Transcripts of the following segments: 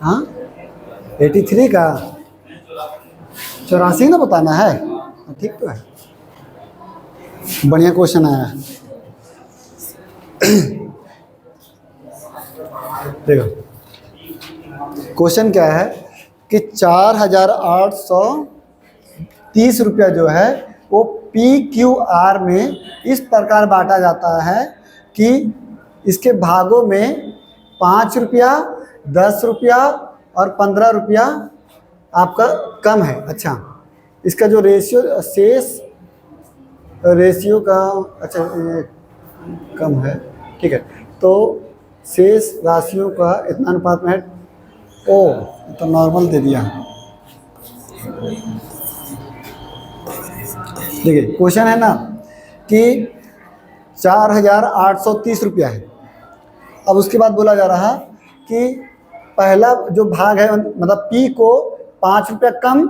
हाँ 83 का 84 ना बताना है। ठीक तो है, बढ़िया क्वेश्चन आया। देखो क्वेश्चन क्या है कि 4,830 रुपया जो है वो PQR में इस प्रकार बांटा जाता है कि इसके भागों में 5 रुपया, 10 रुपया और 15 रुपया आपका कम है। अच्छा, इसका जो रेशियो शेष रेशियो का अच्छा ये कम है, ठीक है। तो शेष राशियों का इतना अनुपात में है। ओ तो नॉर्मल दे दिया। देखिए क्वेश्चन है ना कि 4,830 रुपया है। अब उसके बाद बोला जा रहा कि पहला जो भाग है मतलब P को 5 रुपया कम,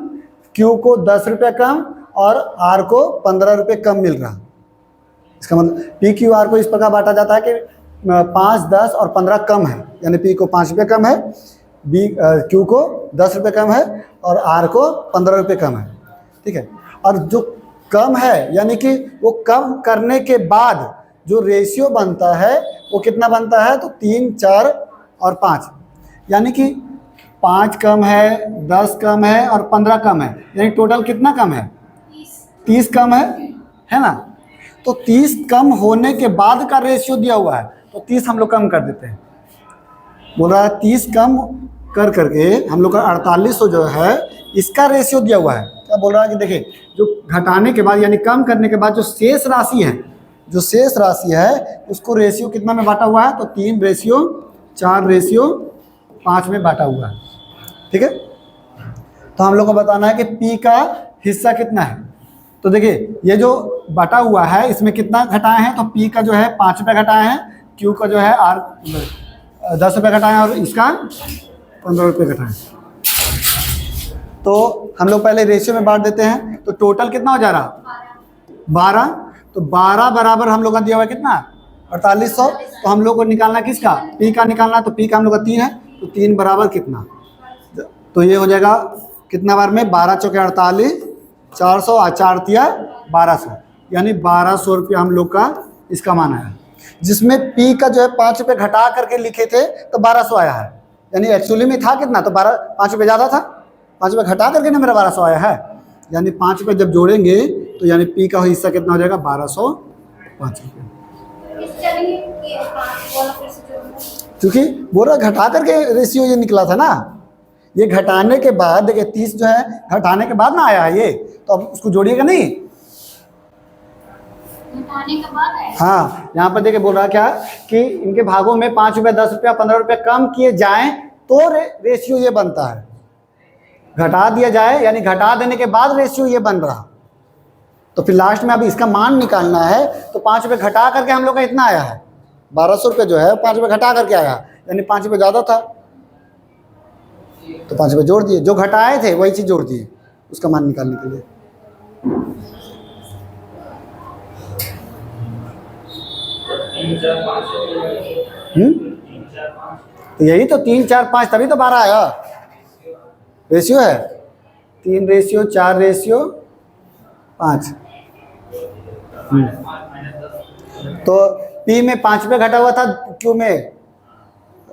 Q को 10 रुपया कम और R को 15 रुपये कम मिल रहा। इसका मतलब PQR को इस प्रकार बांटा जाता है कि 5, 10 और 15 कम है, यानी P को 5 रुपये कम है, Q को 10 रुपये कम है और R को 15 रुपये कम है। ठीक है, और जो कम है यानी कि वो कम करने के बाद जो रेशियो बनता है वो कितना बनता है, तो 3, 4 और 5, यानी कि 5 कम है, 10 कम है और 15 कम है, यानी टोटल कितना कम है, 30 कम है ना। तो 30 कम होने के बाद का रेशियो दिया हुआ है, तो 30 हम लोग कम कर देते हैं। बोल रहा है 30 कम कर करके हम लोग का 4800 जो है इसका रेशियो दिया हुआ है। क्या बोल रहा है कि देखिए जो घटाने के बाद यानी कम करने के बाद जो शेष राशि है, जो शेष राशि है उसको रेशियो कितना में बांटा हुआ है, तो 3:4:5 में बांटा हुआ है। ठीक है, तो हम लोग को बताना है कि P का हिस्सा कितना है। तो देखिए ये जो बांटा हुआ है इसमें कितना घटाए हैं, तो P का जो है 5 रुपये घटाए हैं, Q का जो है 10 रुपये घटाए और इसका 15 रुपये घटाए। तो हम लोग पहले रेशियो में बांट देते हैं, तो टोटल कितना हो जा रहा, 12। तो 12 बराबर हम लोग का दिया हुआ है कितना, 4800। तो हम लोग को निकालना किसका, P का निकालना। तो P का हम लोग का 3 है, तो 3 बराबर कितना, तो ये हो जाएगा कितना बार में, 12 चौके 48, 400 और 4 तिया 1200, यानी 1200 रुपया हम लोग का इसका मान आया। जिसमें P का जो है 5 रुपये घटा करके लिखे थे तो 1200 आया है, यानी एक्चुअली में था कितना, तो 5 रुपये ज़्यादा था, 5 रुपये घटा करके ना मेरा 1200 आया है। यानी 5 रुपये जब जोड़ेंगे तो यानी P का हिस्सा कितना हो जाएगा, 1205 रुपये। क्योंकि बोल रहा घटा करके रेशियो ये निकला था ना, ये घटाने के बाद देखिए 30 जो है घटाने के बाद ना आया है ये, तो अब उसको जोड़िएगा नहीं, घटाने के बाद है। हाँ, यहाँ पर देखिए बोल रहा क्या कि इनके भागों में 5 रुपये, 10 रुपया, 15 रुपये कम किए जाएं तो रेशियो ये बनता है। घटा दिया जाए यानी घटा देने के बाद रेशियो ये बन रहा। तो फिर लास्ट में अब इसका मान निकालना है, तो 5 रुपये घटा करके हम लोग का इतना आया है, 1200 रुपये जो है 5 रुपये घटा करके आया, यानी 5 रुपये ज़्यादा था तो 5 रुपये जोड़ दिए, जो घटाए थे वही चीज़ जोड़ दिए उसका मान निकालने के लिए। तो यही तो 3, 4, 5 तभी तो 12 आया, रेशियो है 3:4:5। तो P में 5 रुपये घटा हुआ था, Q में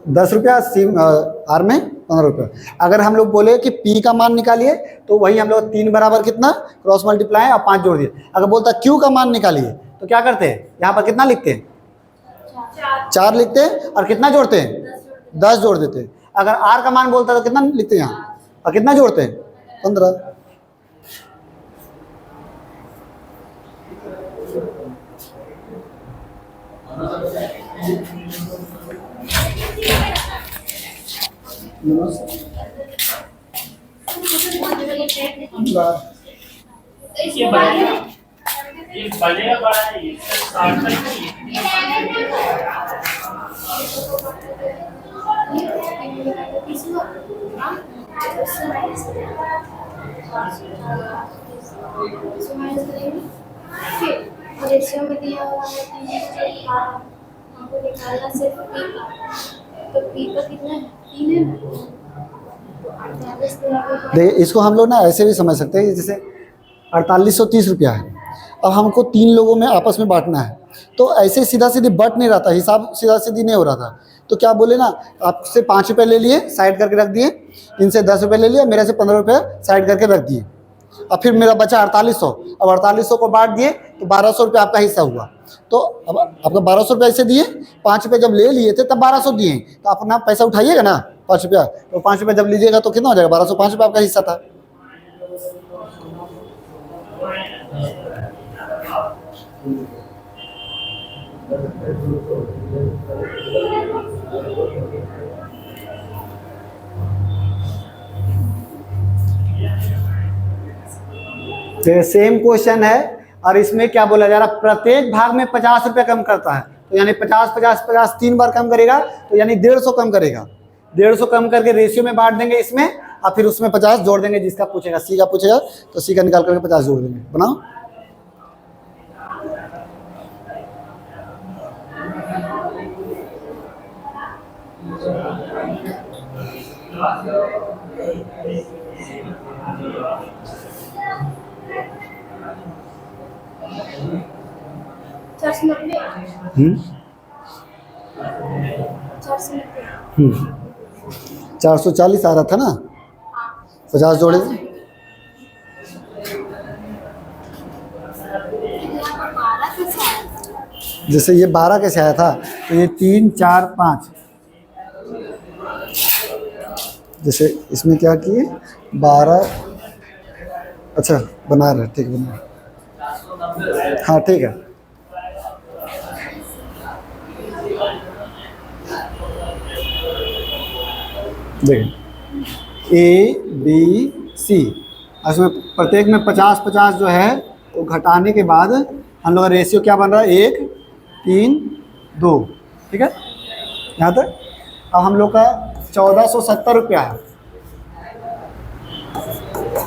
10 रुपया, R में 15 रुपये। अगर हम लोग बोले कि P का मान निकालिए तो वही हम लोग 3 बराबर कितना क्रॉस मल्टीप्लाई और 5 जोड़ दिए। अगर बोलता Q का मान निकालिए तो क्या करते हैं, यहाँ पर कितना लिखते हैं, 4 लिखते हैं और कितना जोड़ते हैं, 10 जोड़ देते हैं। अगर R का मान बोलता है तो कितना लिखते हैं यहाँ और कितना जोड़ते हैं, 15। ये बनेगा बड़ा है ये स्टार्ट रेशियो में दिया हुआ है 3/12 हमको निकालना सिर्फ पी का तो पी का कितना है 3 है ना तो 48 देखिए इसको हम लोग ना ऐसे भी समझ सकते हैं, जैसे 4830 रुपया है, अब हमको 3 लोगों में आपस में बांटना है, तो ऐसे सीधा सीधी बट नहीं रहा था, हिसाब सीधा सीधी नहीं हो रहा था। तो क्या बोले ना, आपसे 5 रुपये ले लिए साइड करके रख दिए, इनसे 10 रुपये ले लिया, मेरे से 15 रुपये साइड करके रख दिए, अब फिर मेरा बचा 4800। अब 4800 को बांट दिए तो 1200 रुपये आपका हिस्सा हुआ। तो अब आपका 1200 रुपये ऐसे दिए, 5 रुपये जब ले लिए थे तब 1200 दिए, तो आप अपना पैसा उठाइएगा ना 5 रुपया, तो 5 रुपये जब लीजिएगा तो कितना हो जाएगा 1200, 5 रुपये आपका हिस्सा था। सेम क्वेश्चन है और इसमें क्या बोला जा रहा है, प्रत्येक भाग में 50 रुपये कम करता है, तो यानी 50 50 50 3 बार कम करेगा, तो यानी 150 कम करेगा। 150 कम करके रेशियो में बांट देंगे इसमें, और फिर उसमें 50 जोड़ देंगे, जिसका पूछेगा सी का पूछेगा तो सी का निकाल करके 50 जोड़ देंगे। बनाओ। हम्म 440 आ रहा था ना, 50 जोड़े, जैसे ये 12 कैसे आया था, तो ये 3 4 5, जैसे इसमें क्या किए 12, अच्छा बना रहे, ठीक बना रहे, हाँ ठीक है। देखिए ए बी सी, इसमें प्रत्येक में 50 50 जो है वो घटाने के बाद हम लोग का रेशियो क्या बन रहा है 1 3 2, ठीक है यहाँ तक। अब हम लोग का 1470 रुपया है,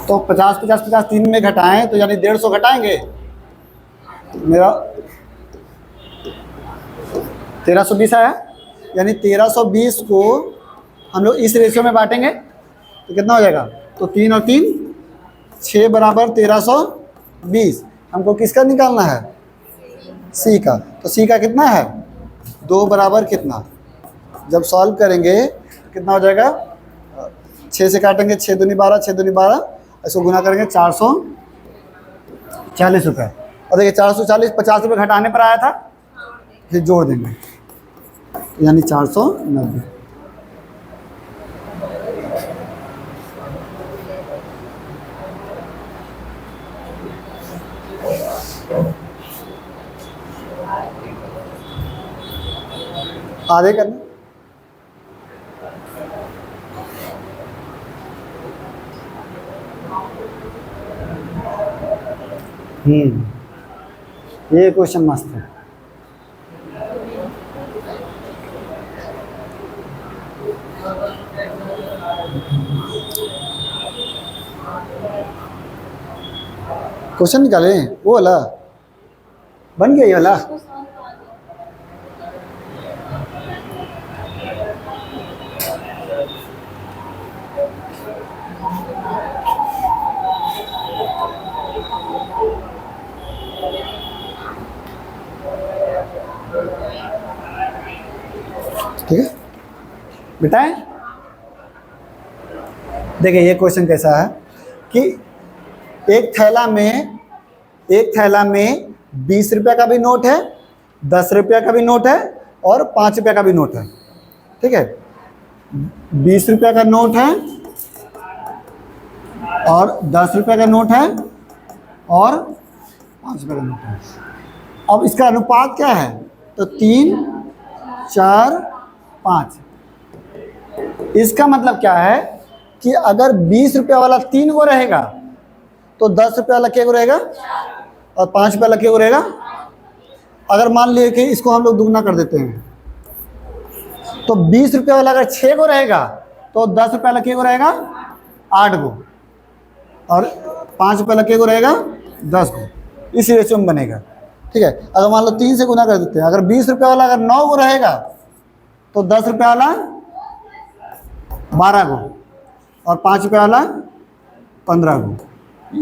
तो 50 50 50 3 में घटाएं तो यानी 150 घटाएंगे, मेरा 1320 आया, यानी 1320 को हम लोग इस रेशियो में बांटेंगे तो कितना हो जाएगा, तो 3 और 3 6 बराबर 1320। हमको किसका निकालना है सी का, तो सी का कितना है 2 बराबर कितना, जब सॉल्व करेंगे तो कितना हो जाएगा, 6 से काटेंगे 6 दूनी 12, 6 दूनी 12, इसको गुना करेंगे 440 रुपये। और देखिए 440 50 रुपये घटाने पर आया था, फिर जोड़ देंगे यानी 490। आधे करना, ये क्वेश्चन मस्त है। क्वेश्चन निकाले वो वाला बन गया, ये वाला ठीक है बेटाएं। देखिए ये क्वेश्चन कैसा है कि एक थैला में 20 रुपया का भी नोट है, 10 रुपया का भी नोट है और 5 रुपया का भी नोट है, ठीक है। 20 रुपया का नोट है और 10 रुपया का नोट है और 5 रुपया का नोट है। अब इसका अनुपात क्या है, तो 3 4 5, इसका मतलब क्या है कि अगर 20 रुपया वाला 3 गो रहेगा तो 10 रुपया वाला क्या गो रहेगा और 5 रुपया वाला क्या गो रहेगा। अगर मान लिए कि इसको हम लोग दुगना कर देते हैं तो 20 रुपया वाला अगर 6 गो रहेगा तो 10 रुपया वाला क्या गो रहेगा 8 गो और 5 रुपया वाला क्या गो रहेगा 10 गो। इस रेशियो में बनेगा। ठीक है, अगर मान लो 3 से गुना कर देते हैं, अगर 20 रुपया वाला अगर 9 गो रहेगा तो 10 रुपया वाला 12 गो और 5 रुपया वाला 15 गो।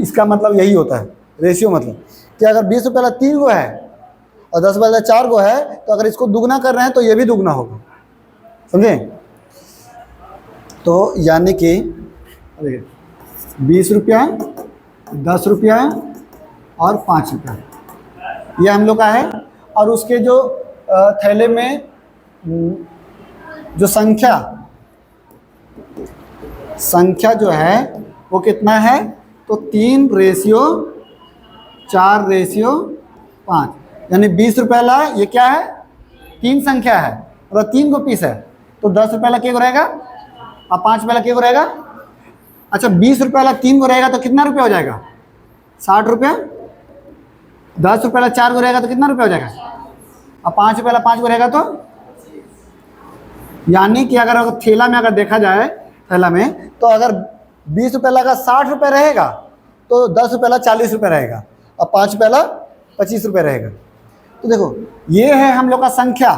इसका मतलब यही होता है रेशियो, मतलब कि अगर 20 रुपया वाला 3 गो है और 10 वाला 4 गो है तो अगर इसको दुगना कर रहे हैं तो ये भी दुगना होगा। समझे? तो यानी कि 20 रुपया, 10 रुपया और 5 रुपया ये हम लोग का है। और उसके जो थैले में जो संख्या जो है वो कितना है, तो 3:4:5, यानी 20 रुपये वाला ये क्या है 3 संख्या है और 3 गो पीस है तो 10 रुपये वाला क्या रहेगा और 5 रुपये वाला क्या रहेगा। अच्छा 20 रुपये वाला 3 गो रहेगा तो कितना रुपया हो जाएगा 60 रुपया। 10 रुपये वाला 4 गो रहेगा तो कितना रुपया हो जाएगा और 5 रुपये वाला 5 गो रहेगा तो, यानी कि अगर थैला में अगर देखा जाए थैला में तो अगर 20 रुपये वाला का 60 रुपये रहेगा तो 10 रुपये वाला 40 रुपये रहेगा और 5 रुपये वाला 25 रुपये रहेगा। तो देखो ये है हम लोग का संख्या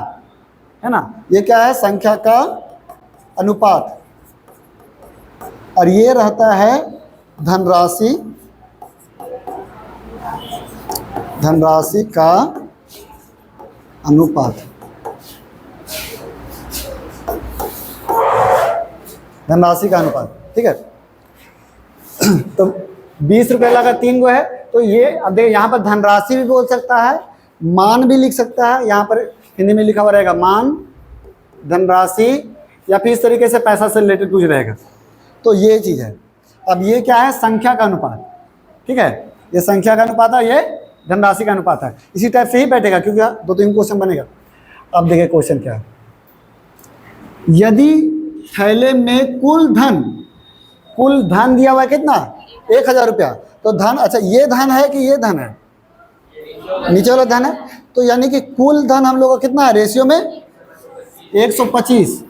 है ना, ये क्या है संख्या का अनुपात और ये रहता है धनराशि का अनुपात। धनराशि का अनुपात, ठीक है। तो 20 रुपये वाला का 3 गो है तो ये अब देखिए यहाँ पर धनराशि भी बोल सकता है, मान भी लिख सकता है। यहाँ पर हिंदी में लिखा हुआ रहेगा मान, धनराशि या फिर इस तरीके से पैसा से रिलेटेड कुछ रहेगा। तो ये चीज़ है। अब ये क्या है संख्या का अनुपात, ठीक है, ये संख्या का अनुपात है, ये धनराशि का अनुपात है। इसी टाइप से ही बैठेगा क्योंकि 2-3 क्वेश्चन बनेगा। अब देखिए क्वेश्चन क्या है, यदि थैले में कुल धन दिया हुआ है कितना 1000 रुपया, तो धन, अच्छा ये धन है कि ये धन है, नीचे वाला धन है, तो यानी कि कुल धन हम लोग का कितना है रेशियो में 125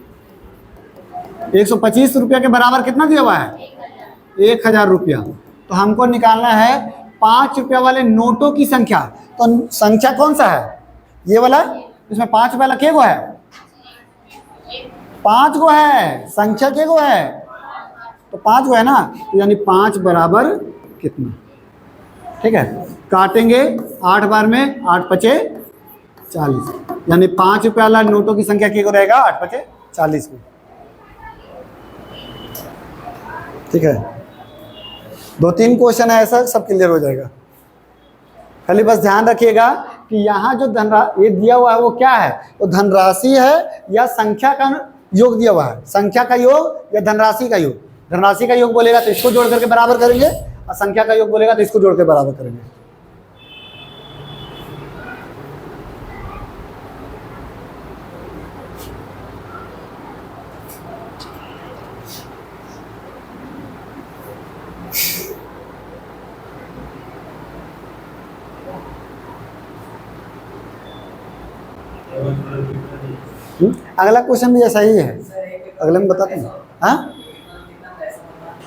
रुपया के बराबर कितना दिया हुआ है 1000 रुपया। तो हमको निकालना है 5 रुपया वाले नोटों की संख्या। तो संख्या कौन सा है ये वाला, इसमें 5 रुपया वाला क्या गो है 5 गो है, संख्या क्या गो है तो 5 गो है ना, तो यानी 5 बराबर कितना, ठीक है। काटेंगे 8 बार में 8 पचे 40, यानी 5 रुपया वाला नोटों की संख्या क्या रहेगा 8 पचे 40 में, ठीक है। 2-3 क्वेश्चन है ऐसा, सब क्लियर हो जाएगा। खाली बस ध्यान रखिएगा कि यहाँ जो ये दिया हुआ है वो क्या है, वो धनराशि है या संख्या का योग दिया हुआ है, संख्या का योग या धनराशि का योग। धनराशि का योग बोलेगा तो इसको जोड़ करके बराबर करेंगे और संख्या का योग बोलेगा तो इसको जोड़ के बराबर करेंगे। अगला क्वेश्चन भी ऐसा ही है, अगले में बताते हैं। हाँ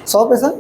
100 पैसा,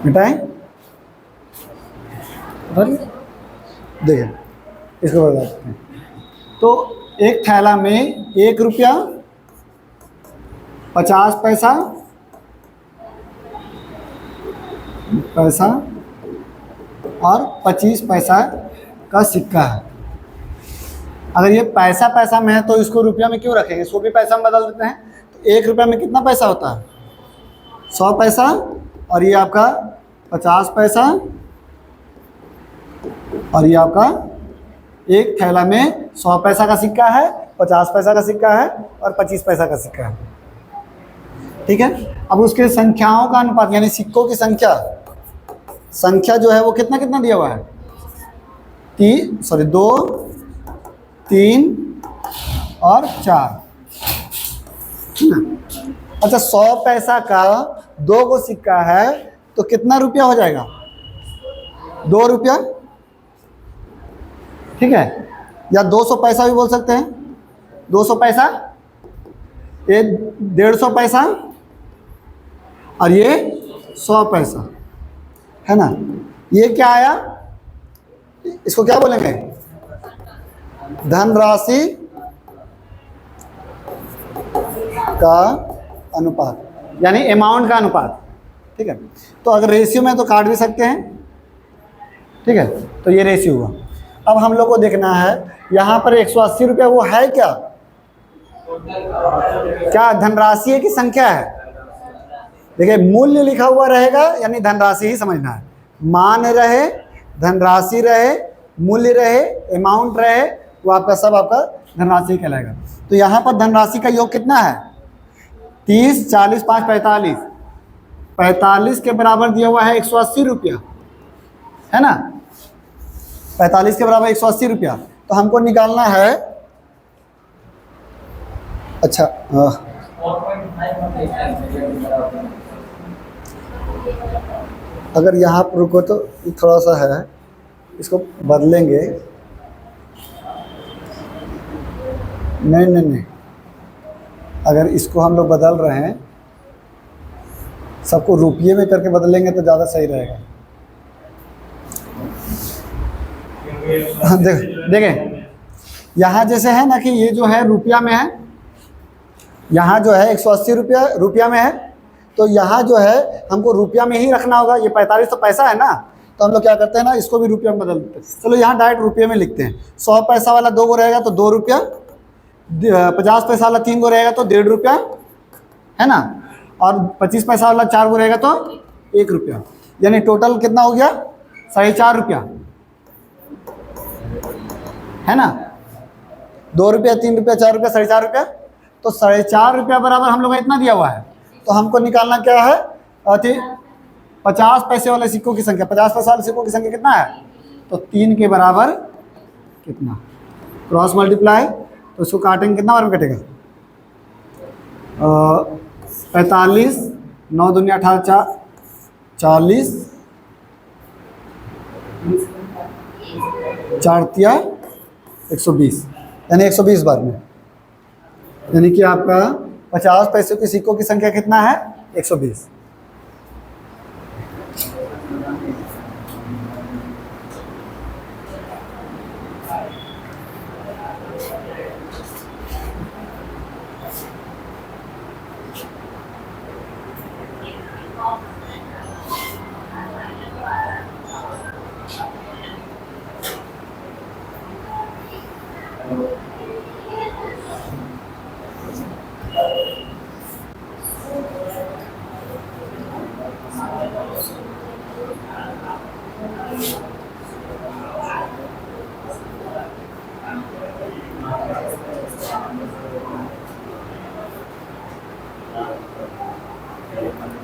मिटाएं। देखिए इसको बताते हैं। तो एक थैला में 1 रुपया 50 पैसा और 25 पैसा का सिक्का है। अगर ये पैसा पैसा में है तो इसको रुपया में क्यों रखेंगे, इसको भी पैसा में बदल देते हैं। तो 1 रुपया में कितना पैसा होता है, 100 पैसा, और ये आपका 50 पैसा, और ये आपका एक थैला में 100 पैसा का सिक्का है, 50 पैसा का सिक्का है और 25 पैसा का सिक्का है। ठीक है। अब उसके संख्याओं का अनुपात यानी सिक्कों की संख्या जो है वो कितना कितना दिया हुआ है, 2, 3 और 4। अच्छा 100 पैसा का 2 गो सिक्का है तो कितना रुपया हो जाएगा, 2 रुपया। ठीक है। या 200 पैसा भी बोल सकते हैं, 200 पैसा, ये 150 पैसा और ये 100 पैसा, है ना। ये क्या आया, इसको क्या बोलेंगे, धनराशि का अनुपात यानी अमाउंट का अनुपात। ठीक है। तो अगर रेशियो में तो काट भी सकते हैं। ठीक है। तो ये रेशियो हुआ। अब हम लोग को देखना है यहाँ पर 180 रुपया वो है क्या, क्या धनराशि है कि संख्या है। देखिए मूल्य लिखा हुआ रहेगा यानी धनराशि ही समझना है। मान रहे, धनराशि रहे, मूल्य रहे, अमाउंट रहे, वो आपका सब आपका धनराशि कहलाएगा। तो यहाँ पर धनराशि का योग कितना है, 30, 40, 5, 45। 45 के बराबर दिया हुआ है 180 रुपया, है ना। 45 के बराबर 180 रुपया। तो हमको निकालना है, अच्छा अगर यहाँ पर रुको तो थोड़ा सा है, इसको बदलेंगे। नहीं, अगर इसको हम लोग बदल रहे हैं, सबको रुपये में करके बदलेंगे तो ज़्यादा सही रहेगा। हाँ देखें यहाँ जैसे है ना कि ये जो है रुपया में है, यहाँ जो है 180 रुपया रुपया में है, तो यहाँ जो है हमको रुपया में ही रखना होगा। ये 45 तो पैसा है ना, तो हम लोग क्या करते हैं ना, इसको भी रुपया में बदल देते हैं। चलो यहाँ डायरेक्ट रुपये में लिखते हैं। 100 पैसा वाला 2 गो रहेगा तो 2 रुपया, 50 पैसा वाला 3 गो रहेगा तो 1.5 रुपया, है ना, और 25 पैसा वाला 4 गो रहेगा तो 1 रुपया। यानी टोटल कितना हो गया, 4.5 रुपया, है ना। 2 रुपया, 3 रुपया, 4 रुपया, 4.5 रुपया। तो 4.5 रुपया बराबर हम लोग का इतना दिया हुआ है। तो हमको निकालना क्या है, 50 पैसे वाले सिक्कों की संख्या। 50 पैसे वाले सिक्कों की संख्या कितना है, तो 3 के बराबर कितना, क्रॉस मल्टीप्लाई, तो इसको काटेंगे कितना बार में कटेगा, 45, 9 दूनी 18, 40, 4 तिया 120, यानी 120 बार में। यानी कि आपका 50 पैसे के सिक्कों की संख्या कितना है, 120।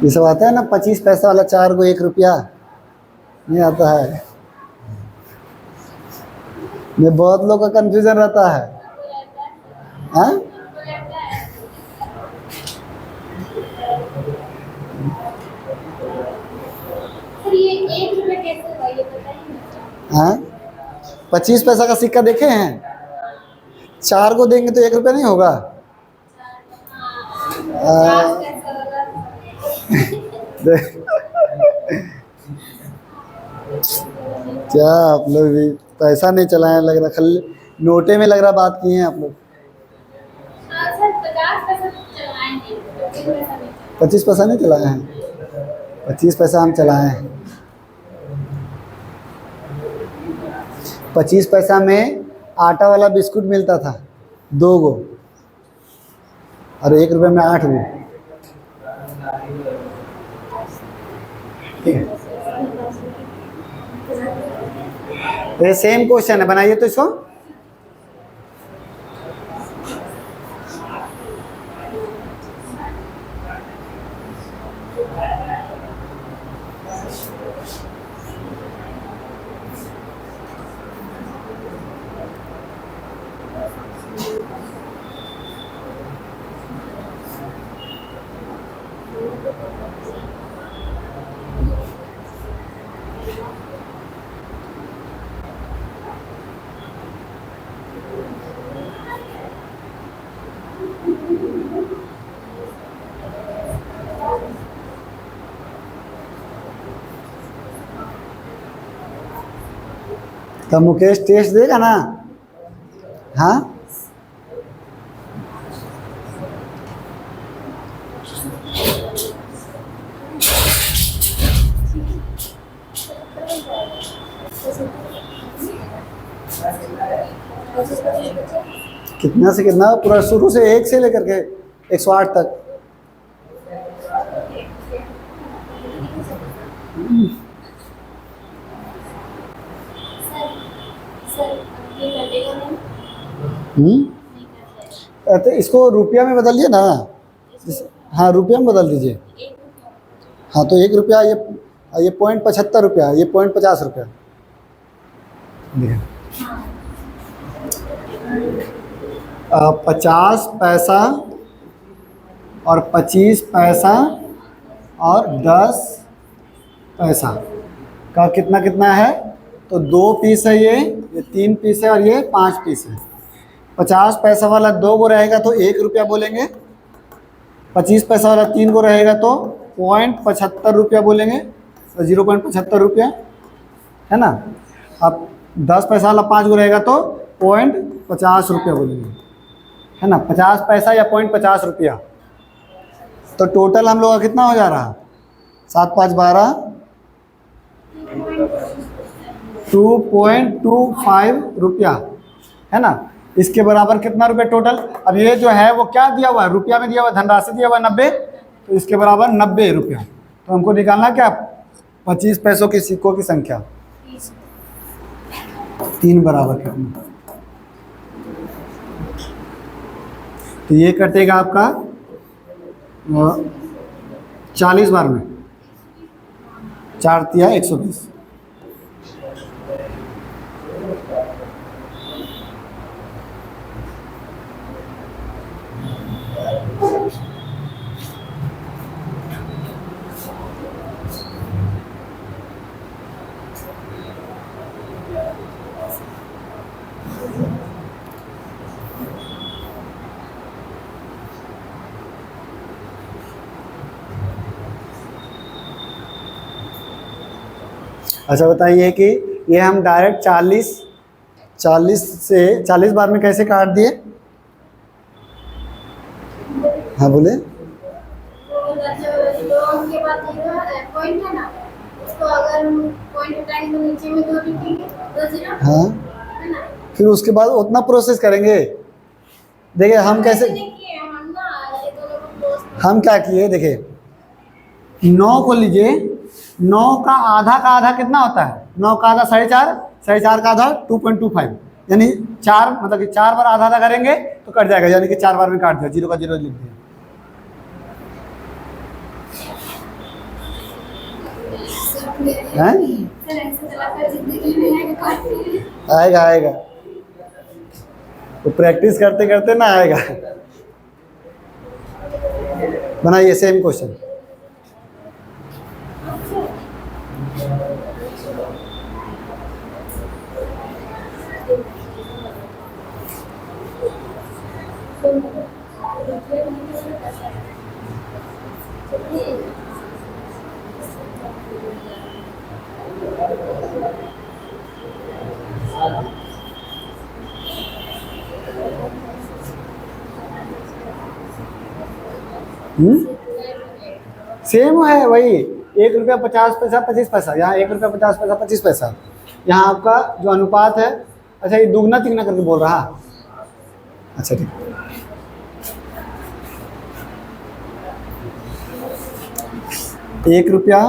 ये सब आता है ना, 25 पैसा वाला 4 को 1 रुपया, नहीं आता है। ये बहुत लोग का कंफ्यूजन रहता है। हाँ सर ये 1 रुपये कैसे हुआ ये बताइए। हाँ, 25 पैसा का सिक्का देखे हैं? 4 को देंगे तो 1 रुपया नहीं होगा। क्या आप लोग भी पैसा नहीं चलाए लग रहा, खाली नोटे में लग रहा बात किए हैं आप लोग। सर 50 पैसा चलाएंगे, 25 पैसा नहीं चलाए हैं, 25 पैसा हम चलाए हैं। 25 पैसा में आटा वाला बिस्कुट मिलता था 2 गो, और 1 रुपये में 8 गो। ठीक है, ये सेम क्वेश्चन है, बनाइए तो इसको। तो मुकेश टेस्ट देगा ना? हाँ, कितना से कितना, पूरा शुरू से 1 से लेकर के 108 तक। तो इसको रुपया में बदलिए ना। हाँ, रुपया में बदल दीजिए। हाँ, तो 1 रुपया, ये 0.75 रुपया, ये 0.50 रुपया। देखिए, 50 पैसा और 25 पैसा और 10 पैसा का कितना कितना है? तो 2 पीस है, ये 3 पीस है, और ये 5 पीस है। 50 पैसा वाला 2 गो रहेगा तो 1 रुपया बोलेंगे। 25 पैसा वाला 3 गो रहेगा तो 0.75 रुपया बोलेंगे, तो 0.75 रुपया, है ना। अब 10 पैसा वाला 5 गो रहेगा तो 0.50 रुपया बोलेंगे, है ना। 50 पैसा या 0.50 रुपया। तो टोटल हम लोग का कितना हो जा रहा? 7 5 12, 2.25 रुपया, है ना। इसके बराबर कितना रुपये टोटल? अब ये जो है वो क्या दिया हुआ है? रुपया में दिया हुआ, धनराशि दिया हुआ 90, तो इसके बराबर 90 रुपया। तो हमको निकालना क्या? 25 पैसों के सिक्कों की संख्या 3 बराबर करना। तो ये कटेगा आपका 40 बार में, 4 तिया 120। अच्छा बताइए कि ये हम डायरेक्ट 40 से 40 बार में कैसे काट दिए? हाँ बोले। के बाद पॉइंट है ना, उसको अगर हम पॉइंट हटाएंगे तो नीचे में 2 लिखेंगे, 2 0, हाँ, है ना। फिर उसके बाद उतना प्रोसेस करेंगे। देखिए हम कैसे, हम क्या किए, देखिए 9 को लीजिए, 9 का आधा कितना होता है? 9 का आधा 4.5, 4.5 का आधा 2.25, यानी 4, मतलब कि 4 बार आधा करेंगे तो कट जाएगा, यानी कि 4 बार में काट दिया, 0 का 0 लिख दिया। हैं? सर ऐसा तो लगता है जिंदगी में है काटते हैं। आएगा आएगा, तो प्रैक्टिस करते करते ना आएगा। बनाइए सेम क्वेश्चन। सेम है वही, 1 रुपया 50 पैसा 25 पैसा, यहाँ 1 रुपया 50 पैसा 25 पैसा। यहाँ आपका जो अनुपात है, अच्छा ये दुगना तिगना करके बोल रहा। अच्छा ठीक, 1 रुपया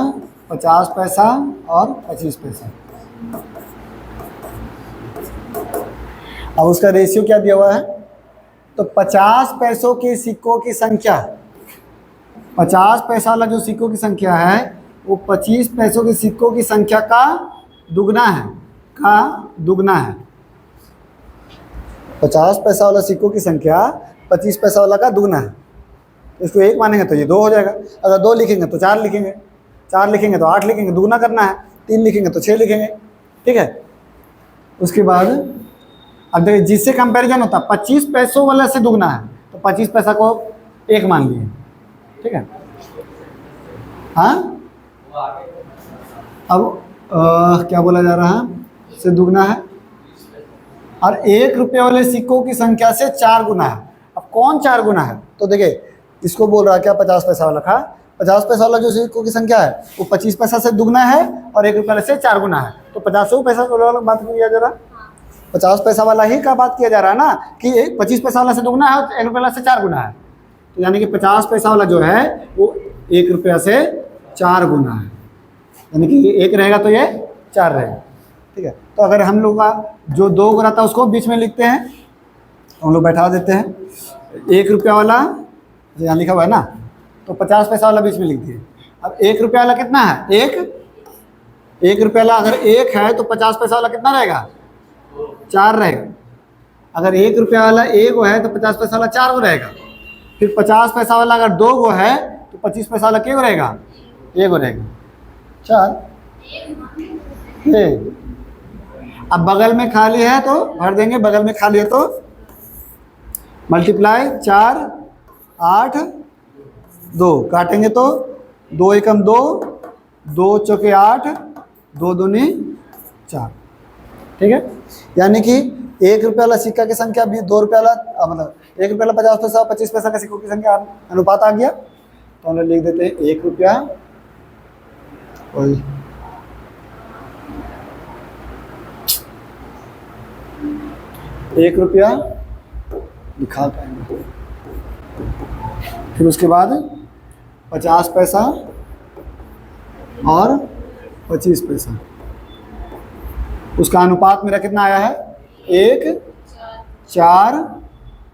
50 पैसा और 25 पैसा। अब उसका रेशियो क्या दिया हुआ है, तो 50 पैसों के सिक्कों की संख्या, 50 पैसा वाला जो सिक्कों की संख्या है वो 25 पैसों के सिक्कों की संख्या का दुगना है, का दुगना है। 50 पैसा वाला सिक्कों की संख्या 25 पैसा वाला का दुगना है। इसको 1 मानेंगे तो ये 2 हो जाएगा, अगर 2 लिखेंगे तो 4 लिखेंगे, 4 लिखेंगे तो 8 लिखेंगे, दुगना करना है, 3 लिखेंगे तो 6 लिखेंगे। ठीक है, उसके बाद अब देखिए जिससे कंपैरिजन होता है 25 पैसों वाला से दुगना है, तो 25 पैसा को 1 मान लिए। ठीक है, हाँ अब क्या बोला जा रहा है, से दुगना है, और 1 रुपये वाले सिक्कों की संख्या से 4 गुना है। अब कौन 4 गुना है, तो देखिए इसको बोल रहा है क्या, 50 पैसा वाला था, 50 पैसा वाला जो सिक्कों की संख्या है वो 25 पैसा से दुगना है और 1 रुपये से 4 गुना है। तो 50 पैसा वाला बात किया जा रहा, 50 पैसा वाला ही का बात किया जा रहा है ना, कि 25 पैसा वाला से दुगना है और 1 रुपये से 4 गुना है। तो यानी कि 50 पैसा वाला जो है वो 1 रुपया से 4 गुना है, यानी कि 1 रहेगा तो ये 4 रहेगा। ठीक है, तो अगर हम लोग का जो 2 गुना था उसको बीच में लिखते हैं, हम लोग बैठा देते हैं। 1 रुपया वाला यहाँ लिखा हुआ है ना, तो 50 पैसा वाला बीच में लिख दिए। अब 1 रुपया वाला कितना है, 1 रुपया वाला अगर 1 है तो 50 पैसा वाला कितना रहेगा, 4 रहेगा। अगर 1 रुपया वाला 1 है तो 50 पैसा वाला 4 रहेगा। फिर 50 पैसा वाला अगर 2 है तो 25 पैसा वाला क्या रहेगा, 1 रहेगा, 4। अब बगल में खाली है तो भर देंगे, बगल में खाली है तो मल्टीप्लाई 4 8 2 काटेंगे तो 2 एकम 2, 2 चौके 8, 2 दूनी 4। ठीक है, यानी कि 1 रुपये वाला सिक्का की संख्या भी 2 रुपये वाला, मतलब 1 रुपये वाला 50 पैसा 25 पैसा का सिक्कों की संख्या अनुपात आ गया। तो हम लोग लिख देते हैं 1 रुपया और 1 रुपया दिखा पाएंगे, फिर उसके बाद 50 पैसा और 25 पैसा। उसका अनुपात मेरा कितना आया है, 1 4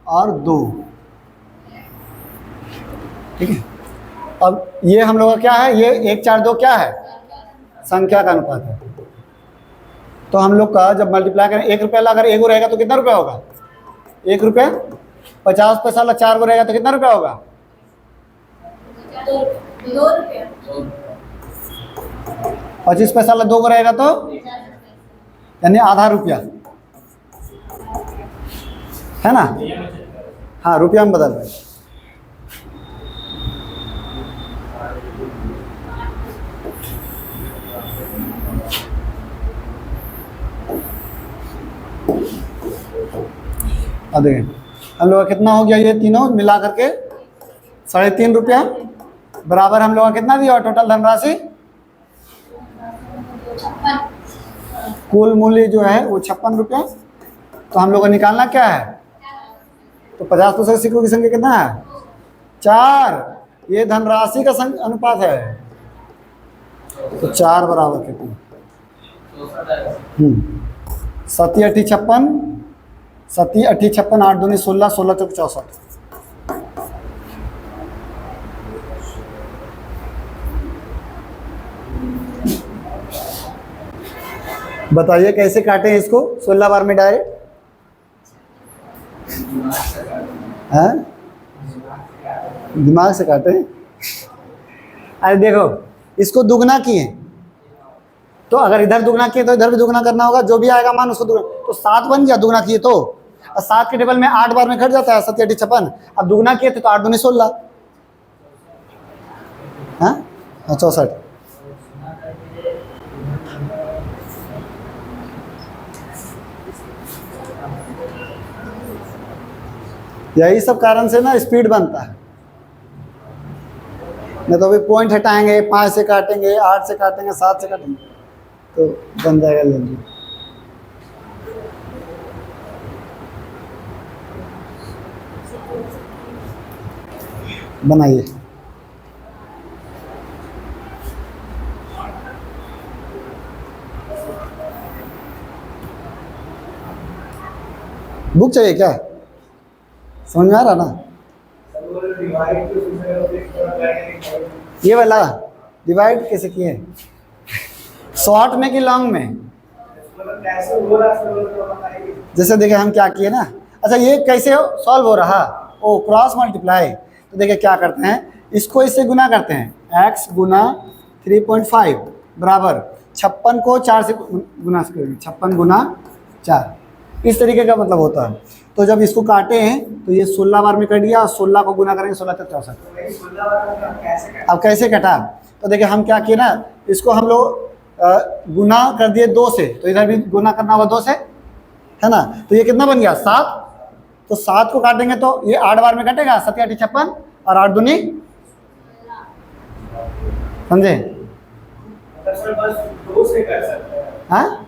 और 2। ठीक है, अब ये हम लोग का क्या है, ये 1 4 2 क्या है, संख्या का अनुपात है। तो हम लोग का जब मल्टीप्लाई करें 1 रुपया अगर 1 रहेगा तो कितना रुपया होगा, 1 रुपया। 50 पैसा वाला 4 गो रहेगा तो कितना रुपया होगा, 2 रुपया। 25 पैसा वाला 2 गो रहेगा तो यानी आधा रुपया, है ना। हाँ, रुपया में बदल रहे। अब देखें हम लोग का कितना हो गया, ये तीनों मिला करके 3.5 रुपया बराबर हम लोग का कितना दिया टोटल धनराशि, कुल मूल्य जो है वो 56 रुपया। तो हम लोग को निकालना क्या है, तो 50% सिक्कों की संख्या कितना है, 4। ये धनराशि का अनुपात है, तो 4 बराबर कितना, 7 8 56, 7 8 56, 8 दूनी 16, 16 चौक 64। बताइए कैसे काटें इसको 16 बार में डायरेक्ट? हैं? दिमाग से काटें? अरे देखो, इसको दुगना किए तो अगर इधर दुगना किए तो इधर भी दुगना करना होगा, जो भी आएगा मान उसको दुगना, तो 7 बन गया दुगना किए तो। और 7 के टेबल में 8 बार में कट जाता है, 7 8 56। अब दुगना किए थे तो 8 दूनी 16। हाँ 64। यही सब कारण से ना स्पीड बनता है। नहीं तो अभी पॉइंट हटाएंगे, 5 से काटेंगे, 8 से काटेंगे, 7 से काटेंगे, तो बन जाएगा जल्दी। बनाइए। बुक चाहिए क्या? समझ में आ रहा ना? ये वाला डिवाइड कैसे किए, शॉर्ट में कि लॉन्ग में? जैसे देखिए हम क्या किए ना, अच्छा ये कैसे सॉल्व हो रहा, ओ क्रॉस मल्टीप्लाई। तो देखिए क्या करते हैं, इसको इससे गुना करते हैं, x गुना 3.5 बराबर 56 को 4 से गुना करेंगे, 56 गुना 4, इस तरीके का मतलब होता है। तो जब इसको काटे हैं तो ये 16 बार में कट गया, और 16 को गुना करेंगे 16 तक 64। अब कैसे कटा, तो देखिए हम क्या किए ना, इसको हम लोग गुना कर दिए 2 से, तो इधर भी गुना करना होगा 2 से, है ना? तो ये कितना बन गया 7। तो 7 को काटेंगे तो ये 8 बार में कटेगा, 7 8 56 और 8 दूनी, समझे? हाँ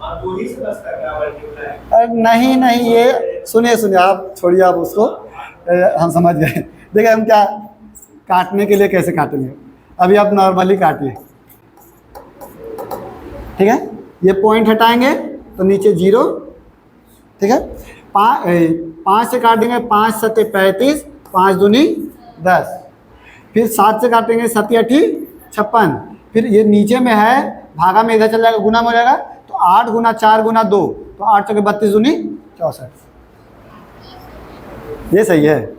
नहीं नहीं, ये सुनिए आप छोड़िए, आप उसको हम समझ गए। देखिए हम क्या काटने के लिए कैसे काटेंगे, अभी आप नॉर्मली काटिए, ठीक है? ये पॉइंट हटाएंगे तो नीचे 0, ठीक है? 5 से काटेंगे, 5 7 35, 5 दूनी 10, फिर 7 से काटेंगे, 7 8 56, फिर ये नीचे में है भागा में इधर चल जाएगा, गुना में हो जाएगा, तो 8 गुना 4 गुना 2, तो 8 चौके 32 दूनी 64। ये सही है।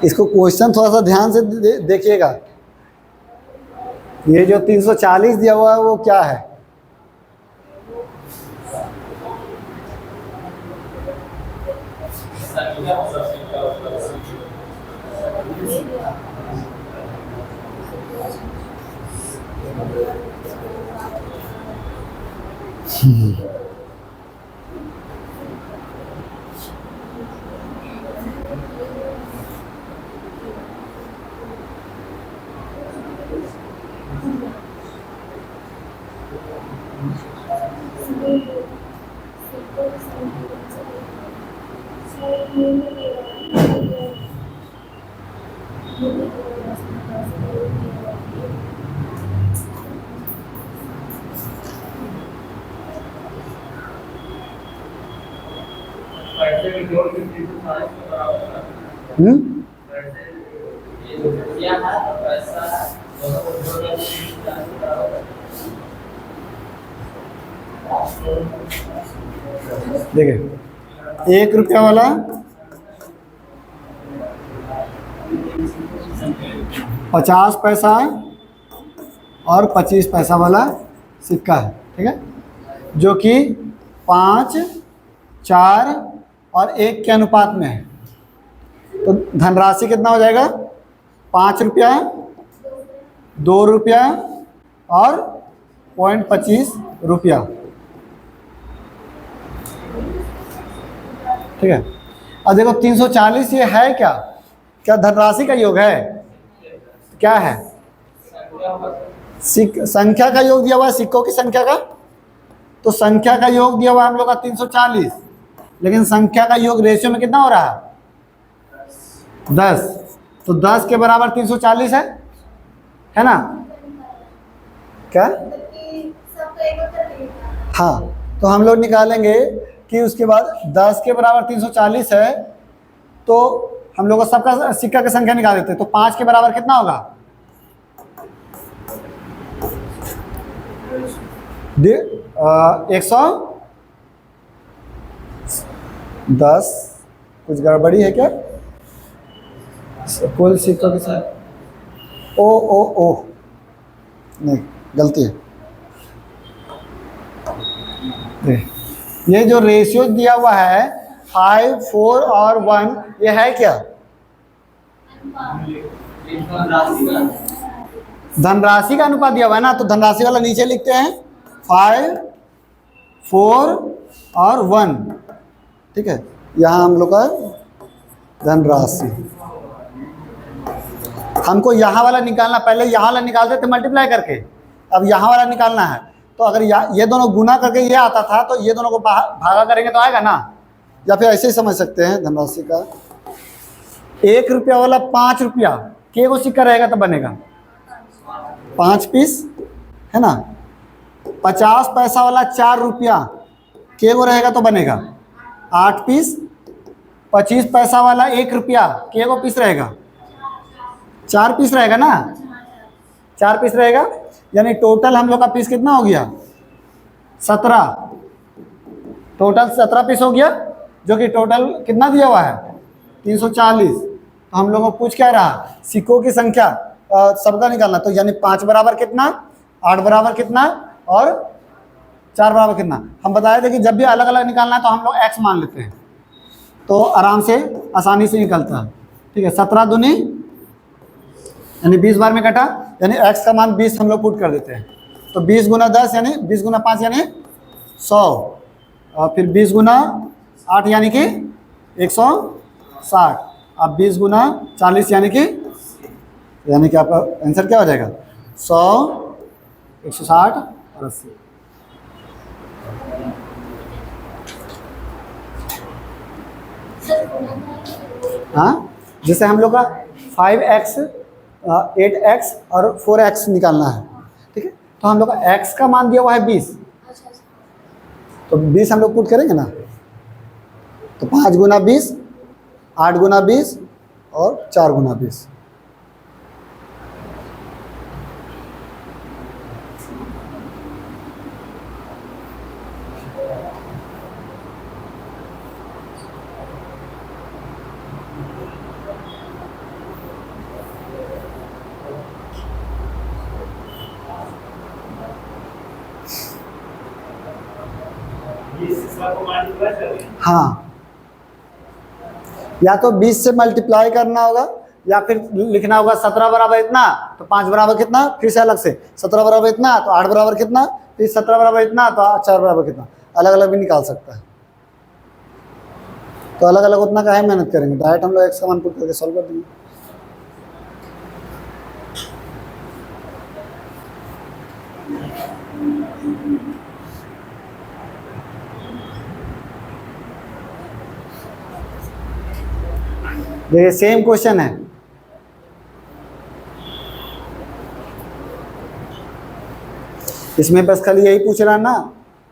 इसको क्वेश्चन थोड़ा सा ध्यान से देखिएगा। ये जो 340 दिया हुआ है वो क्या है? देखिए 1 रुपया वाला 50 पैसा और 25 पैसा वाला सिक्का है, ठीक है? जो कि 5, 4 और 1 के अनुपात में है। तो धनराशि कितना हो जाएगा? 5 रुपया, 2 रुपया और 0.25 रुपया, ठीक है? अब देखो 340 ये है क्या? क्या धनराशि का योग है? क्या है? संख्या का योग दिया हुआ है, सिक्कों की संख्या का। तो संख्या का योग दिया हुआ है हम लोग का 340, लेकिन संख्या का योग रेशियो में कितना हो रहा है? 10। तो 10 के बराबर 340 है ना? क्या? हाँ, तो हम लोग निकालेंगे कि उसके बाद 10 के बराबर 340 है, तो हम लोग को सबका सिक्का की संख्या निकाल देते हैं। तो 5 के बराबर कितना होगा? 110। कुछ गड़बड़ी है क्या? कुल सिक्कों के साथ ओ नहीं, गलती है। ये जो रेशियो दिया हुआ है 5, 4 और 1, ये है क्या? धनराशि का अनुपात दिया हुआ है ना, तो धनराशि वाला नीचे लिखते हैं 5, 4 और 1। ठीक है, यहाँ हम लोग का धनराशि। हमको यहाँ वाला निकालना, पहले यहाँ वाला निकालते थे मल्टीप्लाई करके, अब यहाँ वाला निकालना है। तो अगर ये दोनों गुना करके ये आता था, तो ये दोनों को भागा करेंगे तो आएगा ना, या फिर ऐसे ही समझ सकते हैं धनराशि का। 1 रुपया वाला 5 रुपया के को सिक्का रहेगा तो बनेगा 5 पीस, है ना। 50 पैसा वाला 4 रुपया के को रहेगा तो बनेगा 8 पीस। 25 पैसा वाला 1 रुपया के को पीस रहेगा 4 पीस रहेगा ना, 4 पीस रहेगा। यानी टोटल हम लोग का पीस कितना हो गया? 17। टोटल 17 पीस हो गया, जो कि टोटल कितना दिया हुआ है? 340। तो हम लोग को पूछ क्या रहा? सिक्कों की संख्या सबका निकालना। तो यानी 5 बराबर कितना, 8 बराबर कितना और 4 बराबर कितना। हम बताए थे कि जब भी अलग अलग निकालना है तो हम लोग x मान लेते हैं, तो आराम से आसानी से निकलता है। ठीक है, 17 दूनी यानी 20 बार में कटा, यानी x का मान 20 हम लोग पुट कर देते हैं। तो 20 गुना 10 यानी 20 गुना 5 यानी 100, और फिर 20 गुना 8 यानी कि 160, अब 20 गुना 40 यानी कि आपका आंसर क्या हो जाएगा? 100, 160 और 80। हाँ, जैसे हम लोग का 5x, 8x और 4x निकालना है। ठीक है, तो हम लोग का x का मान दिया हुआ है 20, तो 20 हम लोग पुट करेंगे ना। तो 5 गुना 20, 8 गुना 20 और 4 गुना 20। हाँ, या तो 20 से मल्टीप्लाई करना होगा, या फिर लिखना होगा 17 बराबर इतना तो 5 बराबर कितना, फिर से अलग से 17 बराबर इतना तो 8 बराबर कितना, फिर 17 बराबर इतना तो 4 बराबर कितना। अलग अलग भी निकाल सकता है। तो अलग अलग उतना काहे मेहनत करेंगे, डायरेक्ट हम लोग एक्स का मान पुट करके सॉल्व कर देंगे। देखिए सेम क्वेश्चन है, इसमें बस खाली यही पूछ रहा ना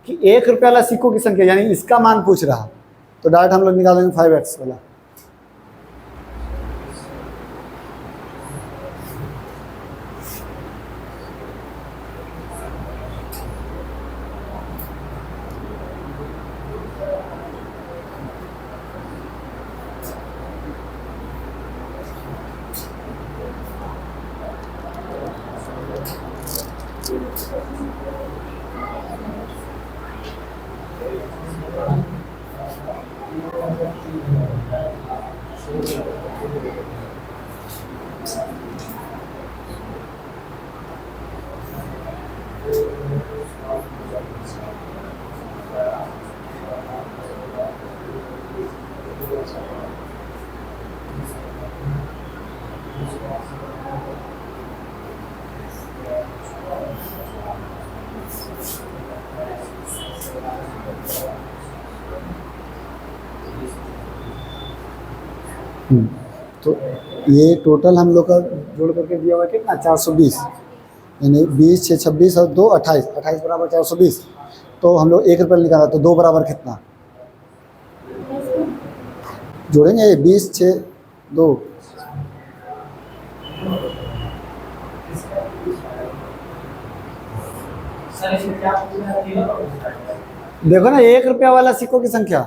कि 1 रुपये वाला सिक्कों की संख्या, यानी इसका मान पूछ रहा। तो डायरेक्ट हम लोग निकालेंगे 5x वाला। तो ये टोटल हम लोग का जोड़ करके दिया हुआ कितना, 420, यानी 20, 6, 26 और 2, 28, 28 बराबर 420। तो हम लोग 1 रुपये निकाला, तो 2 बराबर कितना, जोड़ेंगे 20 6 2। देखो ना 1 रुपया वाला सिक्कों की संख्या।